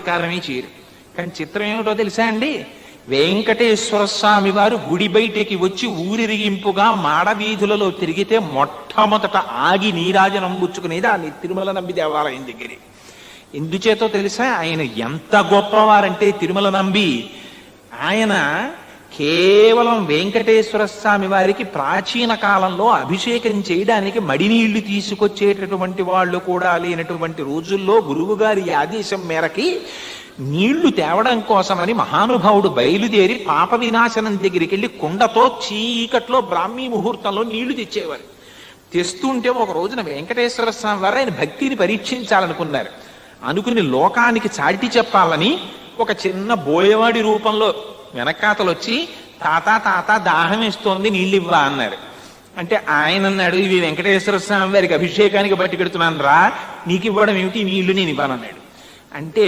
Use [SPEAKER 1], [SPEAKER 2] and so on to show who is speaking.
[SPEAKER 1] నమస్కారమే చేయరు. కానీ చిత్రం ఏమిటో తెలుసా అండి, వెంకటేశ్వర స్వామి వారు గుడి బయటికి వచ్చి ఊరిరిగింపుగా మాడవీధులలో తిరిగితే మొట్టమొదట ఆగి నీరాజనం పుచ్చుకునేది ఆ తిరుమల నంబి దేవాలయం దగ్గరే. ఎందుచేతో తెలుసా, ఆయన ఎంత గొప్పవారంటే తిరుమల నంబి ఆయన కేవలం వెంకటేశ్వర స్వామి వారికి ప్రాచీన కాలంలో అభిషేకం చేయడానికి మడినీళ్లు తీసుకొచ్చేటటువంటి వాళ్ళు కూడా లేనటువంటి రోజుల్లో గురువు గారి ఆదేశం మేరకి నీళ్లు తేవడం కోసమని మహానుభావుడు బయలుదేరి పాప వినాశనం దగ్గరికి వెళ్ళి కుండతో చీకట్లో బ్రాహ్మీ ముహూర్తంలో నీళ్లు తెచ్చేవారు. తెస్తుంటే ఒక రోజున వెంకటేశ్వర స్వామి వారు ఆయన భక్తిని పరీక్షించాలనుకున్నారు. అనుకుని లోకానికి చాటి చెప్పాలని ఒక చిన్న బోయవాడి రూపంలో వెనకాతలు వచ్చి తాత తాత దాహం వేస్తోంది నీళ్ళు ఇవ్వా అన్నారు. అంటే ఆయన అన్నాడు, ఇవి వెంకటేశ్వర స్వామి వారికి అభిషేకానికి బట్టి పెడుతున్నాను రా, నీకు ఇవ్వడం ఏమిటి, నీళ్లు నేను ఇవ్వనన్నాడు. అంటే